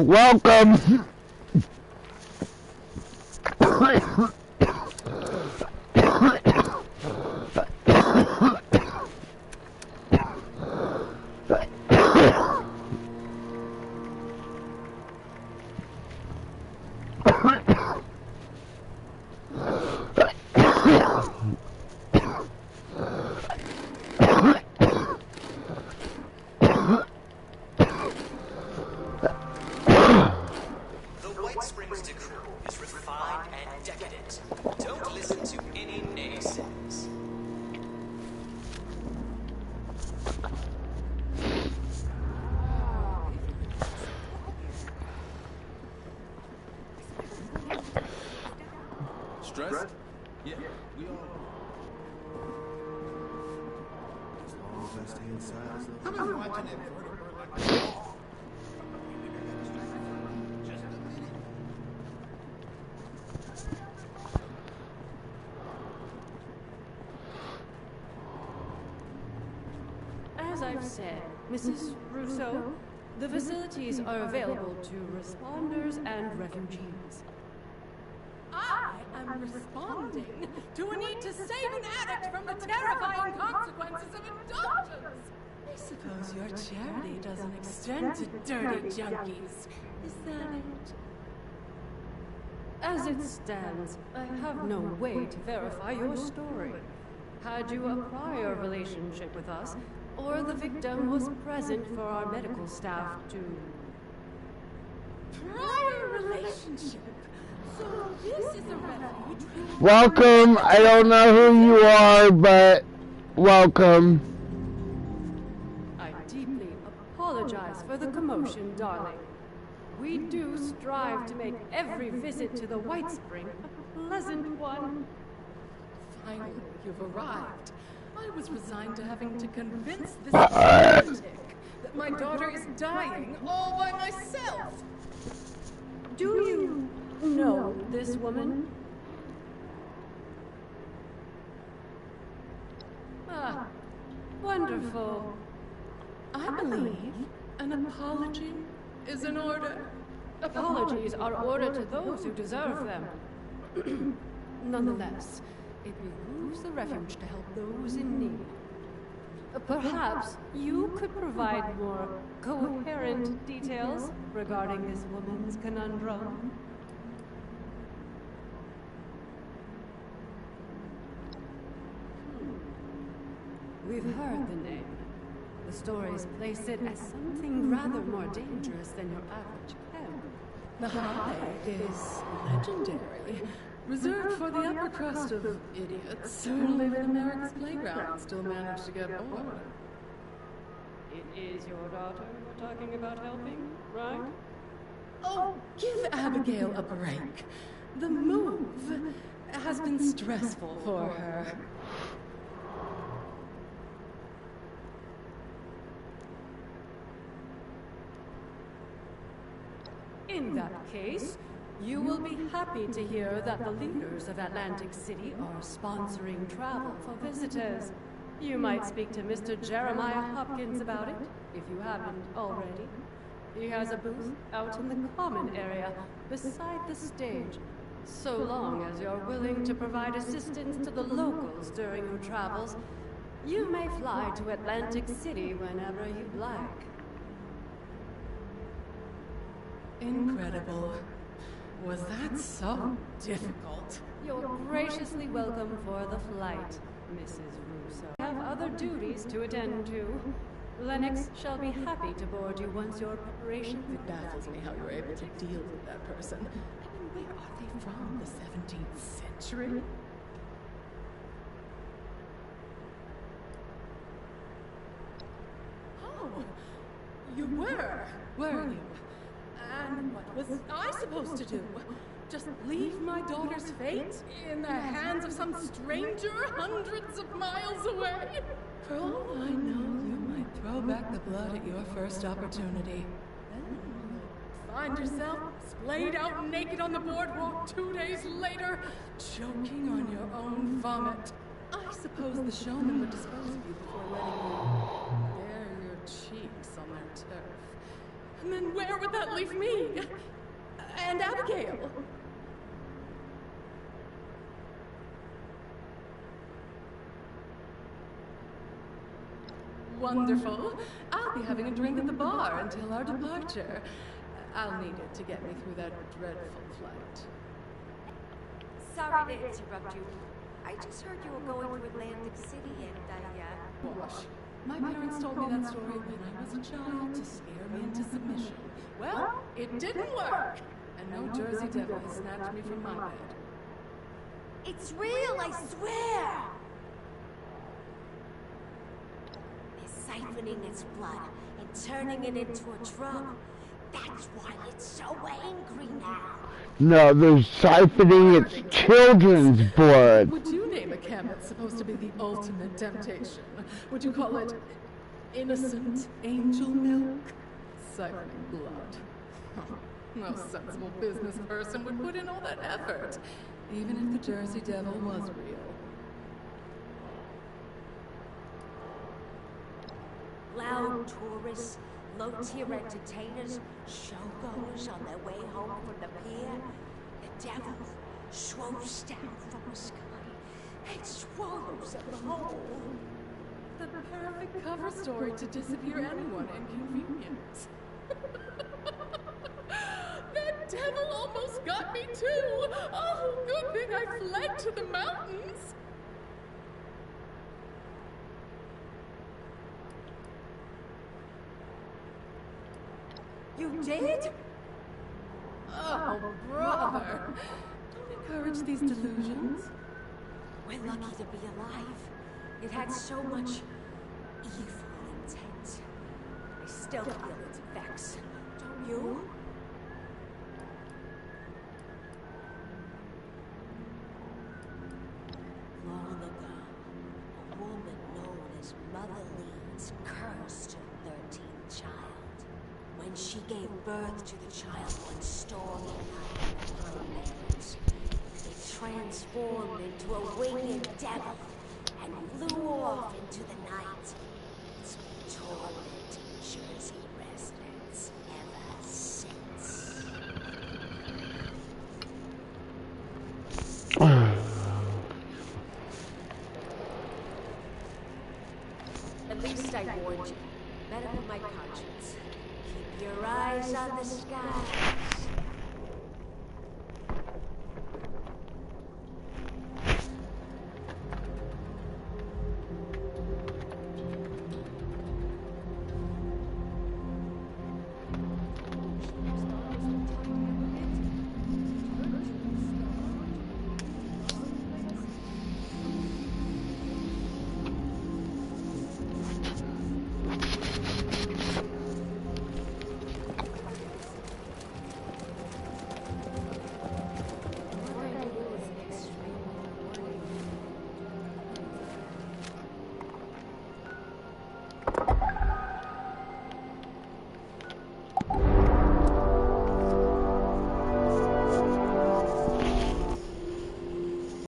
Welcome. Stressed? Yeah, we all. As long as I stay inside. I've been watching it. As I've said, Mrs. Russo, the facilities are available to responders and refugees. I'm responding to a need to save an addict from the terrifying consequences of indulgence. I suppose your charity doesn't extend to dirty junkies. Is that it? As it stands, I have no way to verify your story. Had you a prior relationship with us, or the victim was present for our medical staff to... Prior relationship? So this is a refuge. Welcome. I don't know who you are, but welcome. I deeply apologize for the commotion, darling. We do strive to make every visit to the White Spring a pleasant one. Finally, you've arrived. I was resigned to having to convince this lunatic that my daughter is dying all by myself. Do you know this woman? Ah, wonderful. I believe an apology is in order. Apologies are ordered to those who deserve them. Nonetheless, it behooves the refuge to help those in need. Perhaps you could provide more coherent details regarding this woman's conundrum. We've heard the name. The stories place it as something rather more dangerous than your average chem. The hive is legendary, reserved for the upper crust of idiots who live in America's playground and still manage to get bored. It is your daughter we're talking about helping, right? Oh, give Abigail a break. The move has been stressful for her. In that case, you will be happy to hear that the leaders of Atlantic City are sponsoring travel for visitors. You might speak to Mr. Jeremiah Hopkins about it, if you haven't already. He has a booth out in the common area, beside the stage. So long as you're willing to provide assistance to the locals during your travels, you may fly to Atlantic City whenever you'd like. Incredible. Was that so difficult? You're graciously welcome for the flight, Mrs. Russo. I have other duties to attend to. Lennox shall be happy to board you once your preparations... It baffles me how you were able to deal with that person. I mean, where are they from? The 17th century? Oh, You were you? And what was I supposed to do? Just leave my daughter's fate in the hands of some stranger hundreds of miles away? For all I know, you might throw back the blood at your first opportunity. Then you'll find yourself splayed out naked on the boardwalk 2 days later, choking on your own vomit. I suppose the showman would dispose of you before letting you bare your cheeks on their turf. And then where would that leave me? And Abigail? Wonderful. I'll be having a drink at the bar until our departure. I'll need it to get me through that dreadful flight. Sorry to interrupt you. I just heard you were going to Atlantic City and Wash. My parents told me that story when I was a child to scare me into submission. Well, it didn't work. And no Jersey devil has snatched me from my bed. It's real, I swear! They're siphoning its blood and turning it into a drug. That's why it's so angry now. No, they're siphoning its children's blood. Would you name a chem that's supposed to be the ultimate temptation? Would you call it innocent angel milk? Siphoning blood. Huh. No sensible business person would put in all that effort, even if the Jersey Devil was real. Loud tourists, low-tier entertainers, showgoers on their way home from the pier. The devil swoops down from the sky and swallows them whole. The perfect cover story to disappear anyone inconvenience. That devil almost got me too! Oh, good thing I fled to the mountains! You did? Oh, brother! Don't encourage these delusions. We're lucky to be alive. It had so much evil intent. I still feel its effects. Don't you? Long ago, a woman known as Mother Leeds cursed her 13th child. When she gave birth to the child one stormy night in her lands, it transformed into a winged devil and flew off into the night. It's tormenting Jersey